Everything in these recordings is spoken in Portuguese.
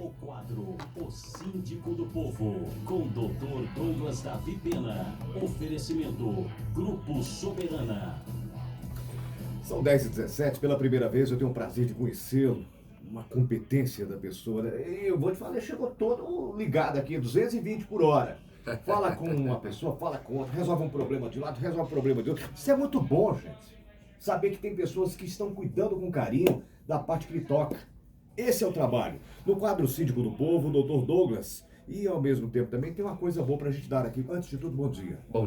O quadro O Síndico do Povo, com Dr. Douglas Davi Pena. Oferecimento Grupo Soberana. São 10h17, pela primeira vez eu tenho o prazer de conhecê-lo. Uma competência da pessoa. Eu vou te falar, ele chegou todo ligado aqui, 220 por hora. Fala com uma pessoa, fala com outra, resolve um problema de um lado, resolve um problema de outro. Isso é muito bom, gente. Saber que tem pessoas que estão cuidando com carinho da parte que lhe toca. Esse é o trabalho. No quadro Síndico do Povo, o Dr. Douglas. E ao mesmo tempo também tem uma coisa boa pra gente dar aqui. Antes de tudo, bom dia. Bom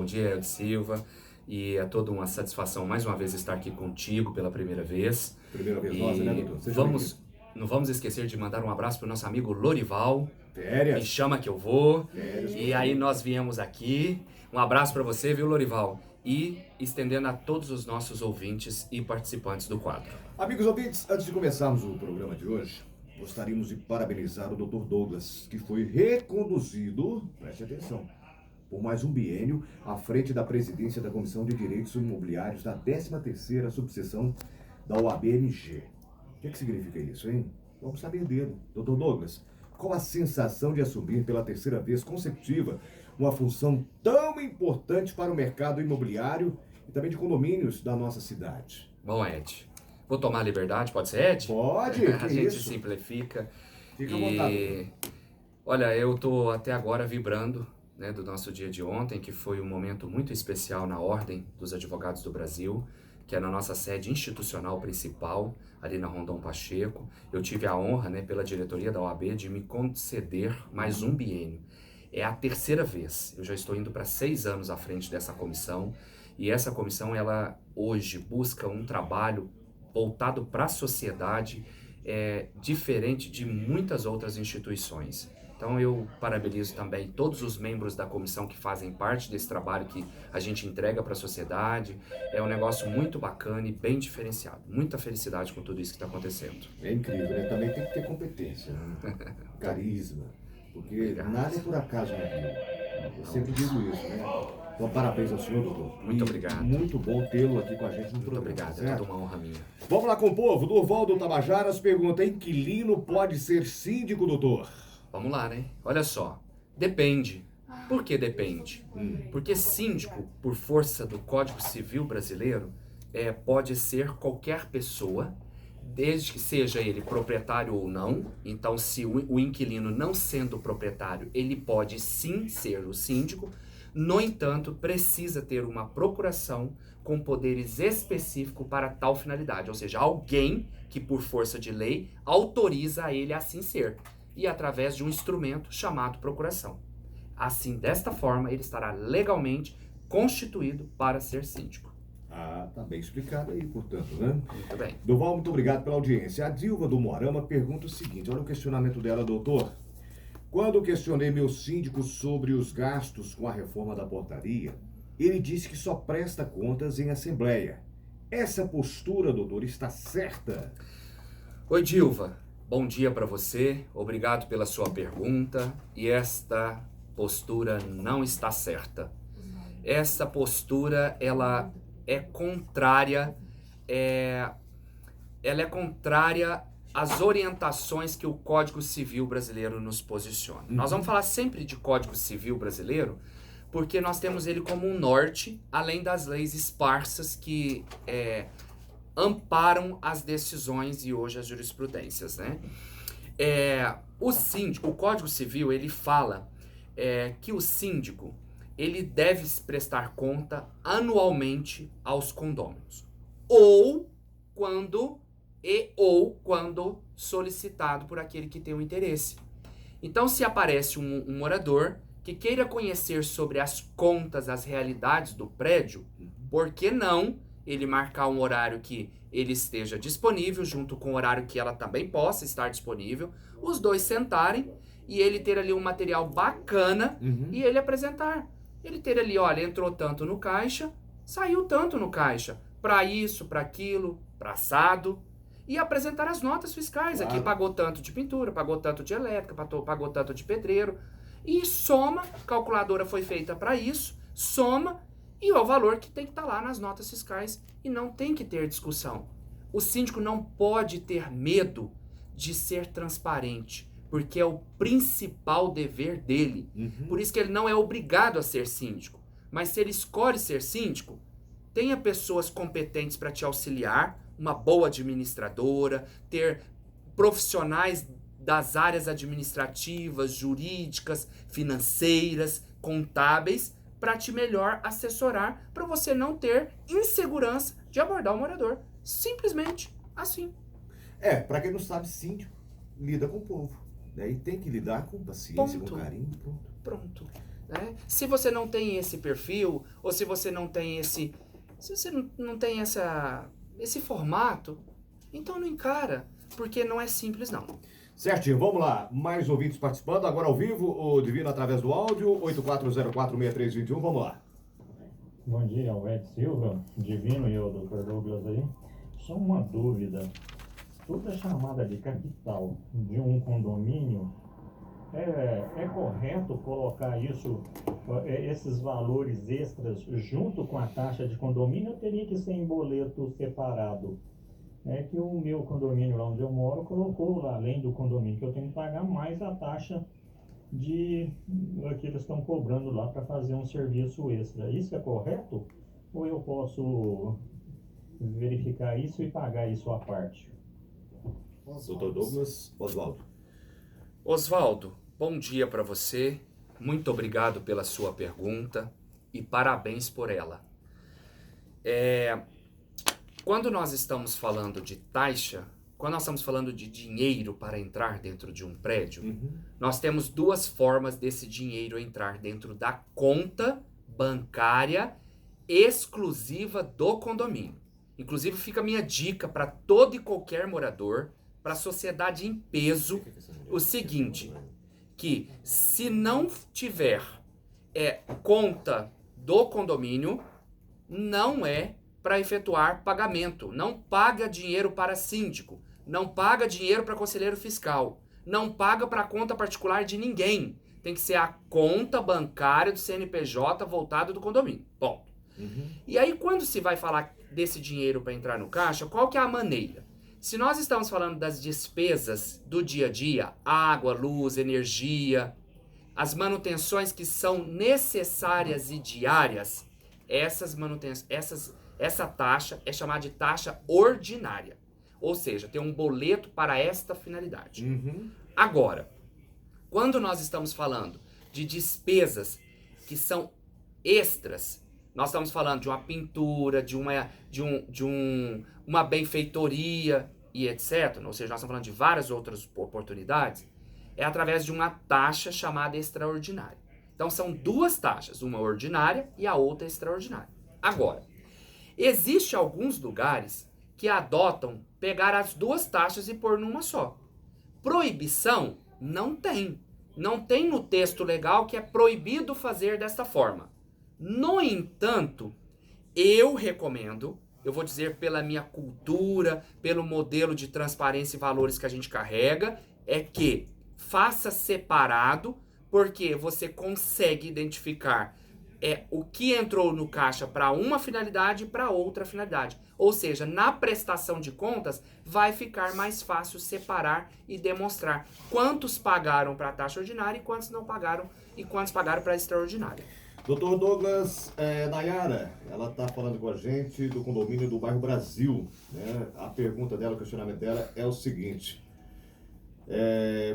dia, Ed Silva. E é toda uma satisfação mais uma vez estar aqui contigo pela primeira vez. Primeira vez nossa, né, doutor? Não vamos esquecer de mandar um abraço para o nosso amigo Lorival. Férias. Me chama que eu vou. Férias. E aí nós viemos aqui. Um abraço para você, viu, Lorival? E estendendo a todos os nossos ouvintes e participantes do quadro. Amigos ouvintes, antes de começarmos o programa de hoje, gostaríamos de parabenizar o Dr. Douglas, que foi reconduzido, preste atenção, por mais um biênio à frente da presidência da Comissão de Direitos Imobiliários da 13ª subseção da OAB-MG. O que significa isso, hein? Vamos saber dele. Dr. Douglas, qual a sensação de assumir pela terceira vez consecutiva uma função tão importante para o mercado imobiliário e também de condomínios da nossa cidade? Bom, Ed, vou tomar a liberdade, pode ser, Ed? Pode, A que gente isso? simplifica. Fica à vontade. Olha, eu tô até agora vibrando, né, do nosso dia de ontem, que foi um momento muito especial na Ordem dos Advogados do Brasil, que é na nossa sede institucional principal, ali na Rondon Pacheco. Eu tive a honra, né, pela diretoria da OAB, de me conceder mais um biênio. É a terceira vez, eu já estou indo para 6 anos à frente dessa comissão, e essa comissão, ela hoje busca um trabalho voltado para a sociedade, diferente de muitas outras instituições. Então eu parabenizo também todos os membros da comissão que fazem parte desse trabalho que a gente entrega para a sociedade. É um negócio muito bacana e bem diferenciado. Muita felicidade com tudo isso que está acontecendo. É incrível, né? Também tem que ter competência, né? Carisma, porque Obrigado. nada é por acaso na vida. Eu sempre digo isso, né? Então, parabéns ao senhor, doutor. Muito E obrigado. Muito bom tê-lo aqui com a gente no Muito programa. obrigado, é certo? toda uma honra minha. Vamos lá com o povo. Durvaldo Tabajaras pergunta: inquilino pode ser síndico, doutor? Vamos lá, né? Olha só, depende. Por que depende? Porque síndico, por força do Código Civil brasileiro, pode ser qualquer pessoa, desde que seja ele proprietário ou não. Então, se o inquilino não sendo proprietário, ele pode sim ser o síndico. No entanto, precisa ter uma procuração com poderes específicos para tal finalidade. Ou seja, alguém que, por força de lei, autoriza ele a assim ser. E através de um instrumento chamado procuração. Assim, desta forma, ele estará legalmente constituído para ser síndico. Ah, tá bem explicado aí, portanto, né? Muito bem. Durval, muito obrigado pela audiência. A Dilva do Moarama pergunta o seguinte: olha o questionamento dela, doutor. Quando questionei meu síndico sobre os gastos com a reforma da portaria, ele disse que só presta contas em assembleia. Essa postura, doutor, está certa? Oi, Dilva. Bom dia para você. Obrigado pela sua pergunta. E esta postura não está certa. Essa postura, ela é contrária, ela é contrária às orientações que o Código Civil brasileiro nos posiciona. Nós vamos falar sempre de Código Civil brasileiro, porque nós temos ele como um norte, além das leis esparsas que amparam as decisões e hoje as jurisprudências, né? O síndico, o Código Civil, ele fala que o síndico, ele deve prestar conta anualmente aos condôminos, ou quando solicitado por aquele que tem o interesse. Então, se aparece um morador que queira conhecer sobre as contas, as realidades do prédio, por que não ele marcar um horário que ele esteja disponível, junto com o horário que ela também possa estar disponível, os dois sentarem e ele ter ali um material bacana e ele apresentar. Ele ter ali, olha, entrou tanto no caixa, saiu tanto no caixa, para isso, para aquilo, para assado, e apresentar as notas fiscais. Claro. Aqui pagou tanto de pintura, pagou tanto de elétrica, pagou tanto de pedreiro, e soma, calculadora foi feita para isso, soma, e é o valor que tem que estar lá nas notas fiscais, e não tem que ter discussão. O síndico não pode ter medo de ser transparente, porque é o principal dever dele. Por isso que ele não é obrigado a ser síndico. Mas se ele escolhe ser síndico, tenha pessoas competentes para te auxiliar, uma boa administradora, ter profissionais das áreas administrativas, jurídicas, financeiras, contábeis, para te melhor assessorar, para você não ter insegurança de abordar o morador. Simplesmente assim. Para quem não sabe, síndico lida com o povo, né? E tem que lidar com paciência, com carinho, Pronto. Né? Se você não tem esse perfil, ou se você não tem esse... Se você não tem esse formato, então não encara, porque não é simples não. Certinho, vamos lá. Mais ouvintes participando, agora ao vivo, o Divino através do áudio, 84046321, vamos lá. Bom dia, o Ed Silva, Divino e o Dr. Douglas aí. Só uma dúvida. Toda chamada de capital de um condomínio, é correto colocar esses valores extras junto com a taxa de condomínio ou teria que ser em boleto separado? É que o meu condomínio, lá onde eu moro, colocou lá, além do condomínio que eu tenho que pagar, mais a taxa que eles estão cobrando lá para fazer um serviço extra. Isso é correto? Ou eu posso verificar isso e pagar isso à parte? Dr. Douglas, Oswaldo. Oswaldo, bom dia para você. Muito obrigado pela sua pergunta e parabéns por ela. Quando nós estamos falando de taxa, quando nós estamos falando de dinheiro para entrar dentro de um prédio, nós temos duas formas desse dinheiro entrar dentro da conta bancária exclusiva do condomínio. Inclusive fica a minha dica para todo e qualquer morador, para a sociedade em peso, o seguinte, que se não tiver conta do condomínio, não é para efetuar pagamento. Não paga dinheiro para síndico, não paga dinheiro para conselheiro fiscal, não paga para conta particular de ninguém. Tem que ser a conta bancária do CNPJ voltado do condomínio. Ponto. E aí, quando se vai falar desse dinheiro para entrar no caixa, qual que é a maneira? Se nós estamos falando das despesas do dia a dia, água, luz, energia, as manutenções que são necessárias e diárias, essa taxa é chamada de taxa ordinária. Ou seja, tem um boleto para esta finalidade. Agora, quando nós estamos falando de despesas que são extras, nós estamos falando de uma pintura, de uma benfeitoria e etc. Ou seja, nós estamos falando de várias outras oportunidades. É através de uma taxa chamada extraordinária. Então são duas taxas, uma ordinária e a outra extraordinária. Agora, existem alguns lugares que adotam pegar as duas taxas e pôr numa só. Proibição não tem. Não tem no texto legal que é proibido fazer desta forma. No entanto, eu recomendo, eu vou dizer pela minha cultura, pelo modelo de transparência e valores que a gente carrega, é que faça separado, porque você consegue identificar o que entrou no caixa para uma finalidade e para outra finalidade. Ou seja, na prestação de contas, vai ficar mais fácil separar e demonstrar quantos pagaram para a taxa ordinária e quantos não pagaram e quantos pagaram para a extraordinária. Doutor Douglas, Nayara, ela está falando com a gente do condomínio do bairro Brasil, né? A pergunta dela, o questionamento dela é o seguinte.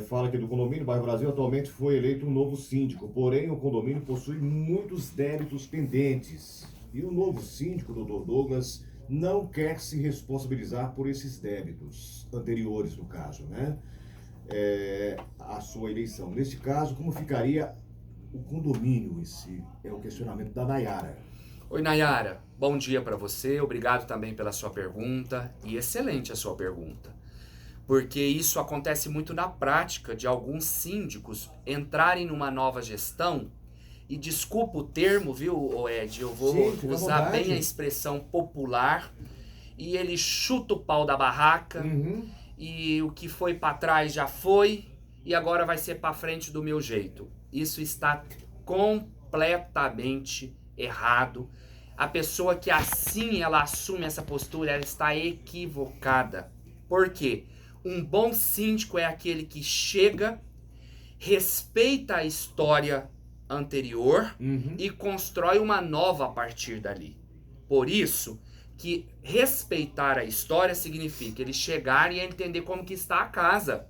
Fala que do condomínio bairro Brasil atualmente foi eleito um novo síndico, porém o condomínio possui muitos débitos pendentes. E o novo síndico, doutor Douglas, não quer se responsabilizar por esses débitos anteriores, no caso, né? A sua eleição. Neste caso, como ficaria o condomínio em si? É o questionamento da Nayara. Oi, Nayara. Bom dia para você. Obrigado também pela sua pergunta. E excelente a sua pergunta. Porque isso acontece muito na prática de alguns síndicos entrarem numa nova gestão. E desculpa o termo, viu, Ed? Eu vou usar bem a expressão popular. E ele chuta o pau da barraca. E o que foi para trás já foi. E agora vai ser para frente do meu jeito. Isso está completamente errado. A pessoa que assim ela assume essa postura, ela está equivocada. Por quê? Um bom síndico é aquele que chega, respeita a história anterior e constrói uma nova a partir dali. Por isso que respeitar a história significa ele chegar e entender como que está a casa.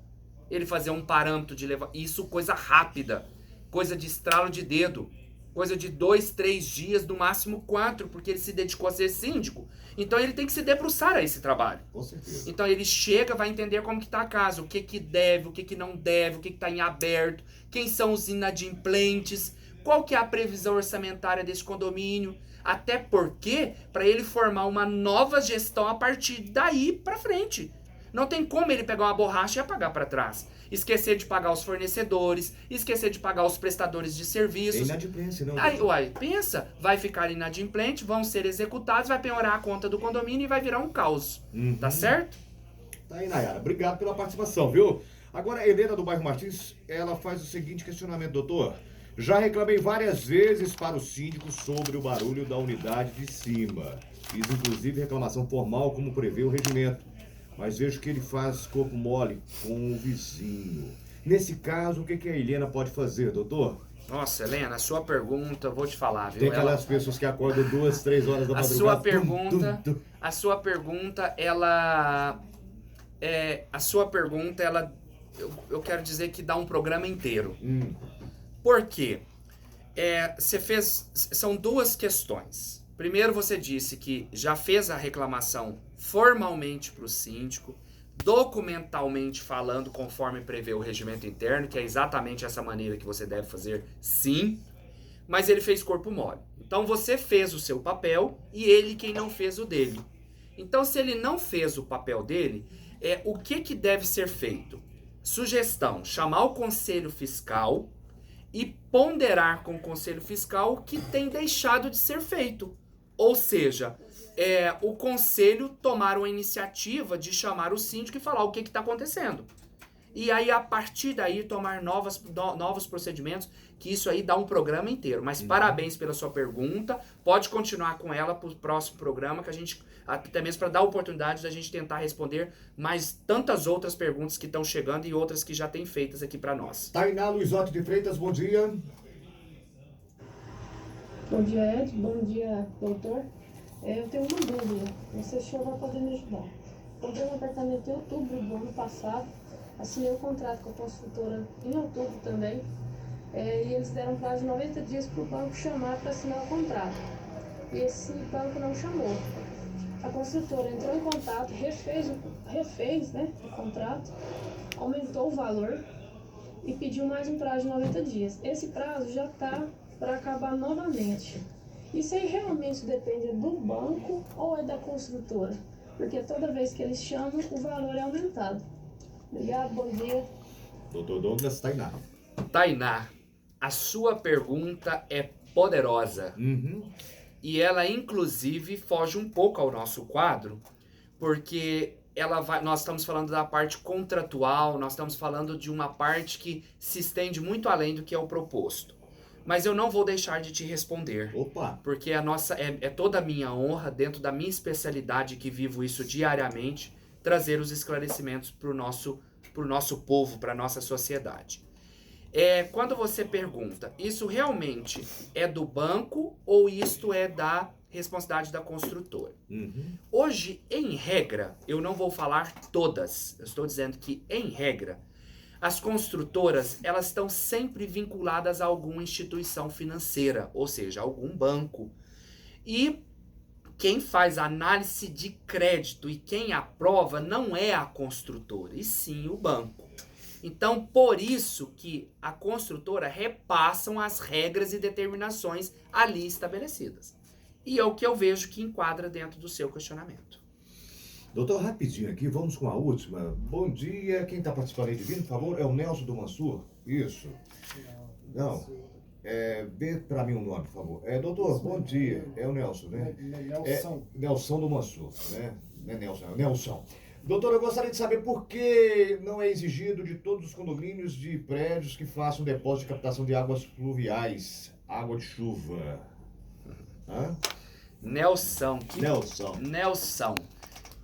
Ele fazer um parâmetro de levar... Isso coisa rápida, coisa de estralo de dedo, coisa de 2, 3 dias, no máximo 4, porque ele se dedicou a ser síndico. Então ele tem que se debruçar a esse trabalho. Com certeza. Então ele chega, vai entender como que está a casa, o que que deve, o que que não deve, o que que está em aberto, quem são os inadimplentes, qual que é a previsão orçamentária desse condomínio, até porque para ele formar uma nova gestão a partir daí para frente. Não tem como ele pegar uma borracha e apagar para trás. Esquecer de pagar os fornecedores, esquecer de pagar os prestadores de serviços. É inadimplência, não? Aí, uai, pensa, vai ficar inadimplente, vão ser executados, vai penhorar a conta do condomínio e vai virar um caos. Tá certo? Tá aí, Nayara. Obrigado pela participação, viu? Agora, a Helena do bairro Martins, ela faz o seguinte questionamento, doutor. Já reclamei várias vezes para o síndico sobre o barulho da unidade de cima. Fiz, inclusive, reclamação formal, como prevê o regimento. Mas vejo que ele faz corpo mole com o vizinho. Nesse caso, o que a Helena pode fazer, doutor? Nossa, Helena, a sua pergunta, eu vou te falar, viu? Tem aquelas pessoas que acordam 2, 3 horas da madrugada. A sua pergunta, ela... Eu quero dizer que dá um programa inteiro. Por quê? São 2 questões. Primeiro, você disse que já fez a reclamação formalmente para o síndico, documentalmente falando, conforme prevê o regimento interno, que é exatamente essa maneira que você deve fazer, sim, mas ele fez corpo mole. Então você fez o seu papel e ele quem não fez o dele. Então, se ele não fez o papel dele, o que deve ser feito? Sugestão: chamar o conselho fiscal e ponderar com o conselho fiscal o que tem deixado de ser feito. Ou seja, o conselho tomar uma iniciativa de chamar o síndico e falar o que está acontecendo. E aí, a partir daí, tomar novos procedimentos, que isso aí dá um programa inteiro. Mas parabéns pela sua pergunta. Pode continuar com ela para o próximo programa, que a gente, até mesmo para dar a oportunidade da gente tentar responder mais tantas outras perguntas que estão chegando e outras que já tem feitas aqui para nós. Tainá Luizotti de Freitas, bom dia. Bom dia, Ed. Bom dia, doutor. Eu tenho uma dúvida. Não sei se o senhor vai poder me ajudar. Comprei um apartamento em outubro do ano passado. Assinei o contrato com a construtora em outubro também. E eles deram prazo de 90 dias para o banco chamar para assinar o contrato. E esse banco não chamou. A construtora entrou em contato, refez, né, o contrato, aumentou o valor e pediu mais um prazo de 90 dias. Esse prazo já está para acabar novamente. Isso aí realmente depende do banco ou é da construtora? Porque toda vez que eles chamam, o valor é aumentado. Obrigado, bom dia. Doutor Douglas, Tainá. Tainá, a sua pergunta é poderosa. E ela, inclusive, foge um pouco ao nosso quadro, porque nós estamos falando da parte contratual, nós estamos falando de uma parte que se estende muito além do que é o proposto. Mas eu não vou deixar de te responder. Opa! Porque é toda a minha honra, dentro da minha especialidade, que vivo isso diariamente, trazer os esclarecimentos para o nosso povo, para a nossa sociedade. Quando você pergunta, isso realmente é do banco ou isto é da responsabilidade da construtora? Hoje, em regra, eu não vou falar todas, eu estou dizendo que, em regra, as construtoras, elas estão sempre vinculadas a alguma instituição financeira, ou seja, algum banco. E quem faz análise de crédito e quem aprova não é a construtora, e sim o banco. Então, por isso que a construtora repassam as regras e determinações ali estabelecidas. E é o que eu vejo que enquadra dentro do seu questionamento. Doutor, rapidinho aqui, vamos com a última. Bom dia, quem está participando aí de vir, por favor? É o Nelson do Mansur? Isso. Não, vê para mim o nome, por favor. Doutor, bom dia. É o Nelson, né? Nelson. Nelson do Mansur, né? Não é Nelson, é Nelson. Doutor, eu gostaria de saber por que não é exigido de todos os condomínios de prédios que façam depósito de captação de águas pluviais, água de chuva. Nelson,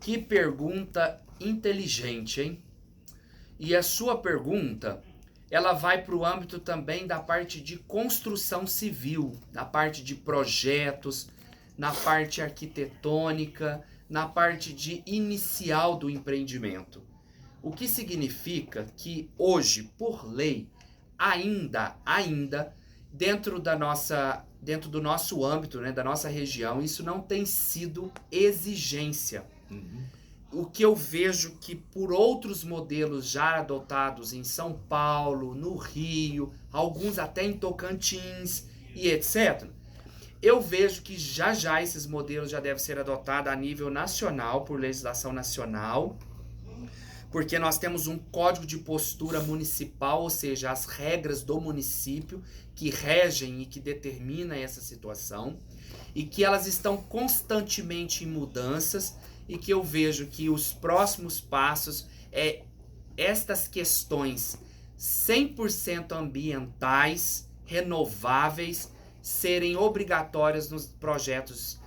que pergunta inteligente, hein? E a sua pergunta, ela vai para o âmbito também da parte de construção civil, na parte de projetos, na parte arquitetônica, na parte de inicial do empreendimento. O que significa que hoje, por lei, ainda dentro do nosso âmbito, né, da nossa região, isso não tem sido exigência. O que eu vejo que por outros modelos já adotados em São Paulo, no Rio, alguns até em Tocantins e etc., eu vejo que já esses modelos já devem ser adotados a nível nacional, por legislação nacional, porque nós temos um código de postura municipal, ou seja, as regras do município que regem e que determinam essa situação, e que elas estão constantemente em mudanças, e que eu vejo que os próximos passos é estas questões 100% ambientais, renováveis, serem obrigatórias nos projetos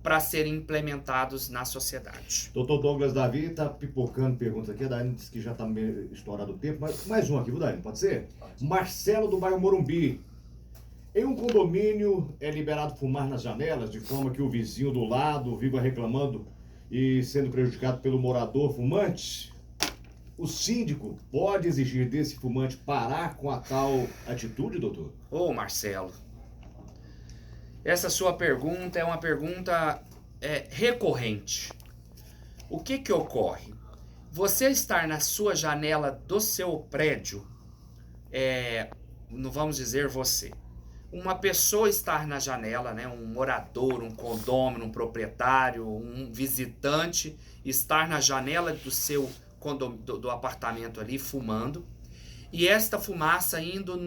para serem implementados na sociedade. Doutor Douglas Davi está pipocando perguntas aqui. A Daiane disse que já está meio estourado o tempo, mas mais um aqui, viu, Daiane? Pode ser? Marcelo, do bairro Morumbi. Em um condomínio é liberado fumar nas janelas, de forma que o vizinho do lado viva reclamando e sendo prejudicado pelo morador fumante? O síndico pode exigir desse fumante parar com a tal atitude, doutor? Ô, Marcelo, essa sua pergunta é uma pergunta recorrente. O que ocorre? Você estar na sua janela do seu prédio, não vamos dizer você, uma pessoa estar na janela, né, um morador, um condômino, um proprietário, um visitante, estar na janela do seu do apartamento ali fumando, e esta fumaça indo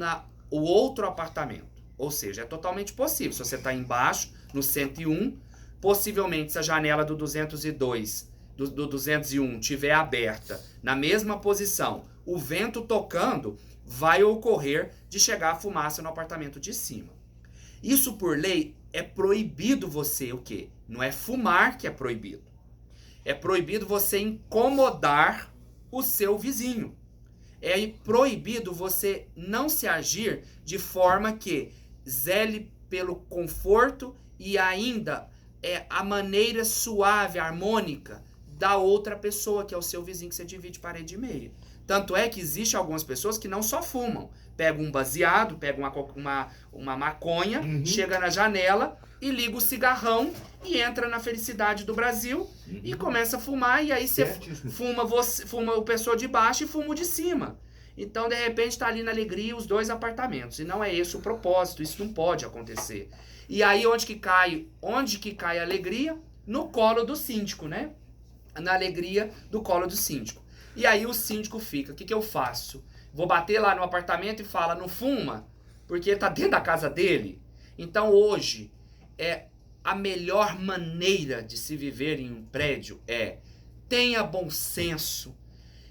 o outro apartamento. Ou seja, é totalmente possível. Se você está embaixo, no 101, possivelmente se a janela do 202, do 201 estiver aberta, na mesma posição, o vento tocando, vai ocorrer de chegar a fumaça no apartamento de cima. Isso, por lei, é proibido você o quê? Não é fumar que é proibido. É proibido você incomodar o seu vizinho. É proibido você não se agir de forma que zele pelo conforto e ainda a maneira suave, harmônica da outra pessoa, que é o seu vizinho que você divide parede e meia. Tanto é que existe algumas pessoas que não só fumam. Pega um baseado, pega uma maconha, chega na janela e liga o cigarrão e entra na felicidade do Brasil e começa a fumar, e aí você fuma o pessoa de baixo e fuma o de cima. Então, de repente, está ali na alegria os dois apartamentos. E não é esse o propósito, isso não pode acontecer. E aí, onde que cai a alegria? No colo do síndico, né? Na alegria do colo do síndico. E aí o síndico fica, o que eu faço? Vou bater lá no apartamento e fala, não fuma? Porque tá dentro da casa dele. Então hoje, a melhor maneira de se viver em um prédio tenha bom senso.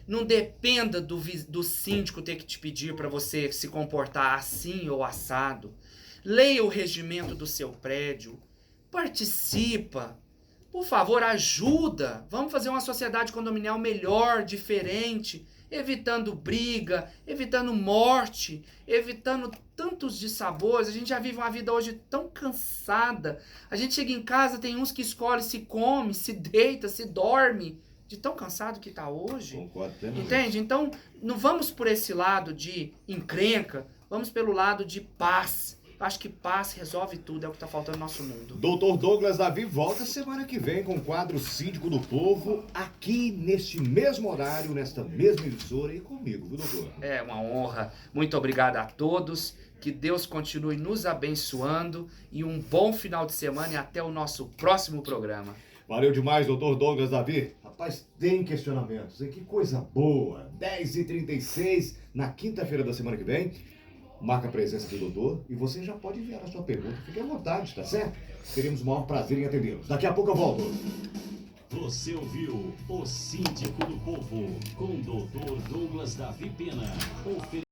Não dependa do síndico ter que te pedir para você se comportar assim ou assado. Leia o regimento do seu prédio. Participa. Por favor, ajuda. Vamos fazer uma sociedade condominial melhor, diferente, evitando briga, evitando morte, evitando tantos dissabores. A gente já vive uma vida hoje tão cansada. A gente chega em casa, tem uns que escolhem se come, se deita, se dorme, de tão cansado que está hoje. Concordo, entende? Então, não vamos por esse lado de encrenca, vamos pelo lado de paz. Acho que paz resolve tudo, é o que está faltando no nosso mundo. Doutor Douglas Davi volta semana que vem com o quadro Síndico do Povo, aqui neste mesmo horário, nesta mesma emissora e comigo, viu, doutor? É uma honra. Muito obrigado a todos. Que Deus continue nos abençoando e um bom final de semana e até o nosso próximo programa. Valeu demais, doutor Douglas Davi. Rapaz, tem questionamentos, hein? Que coisa boa. 10h36, na quinta-feira da semana que vem. Marca a presença do doutor e você já pode enviar a sua pergunta. Fique à vontade, tá certo? Teremos o maior prazer em atendê-los. Daqui a pouco eu volto. Você ouviu o Síndico do Povo com o Dr. Douglas Davi Pena.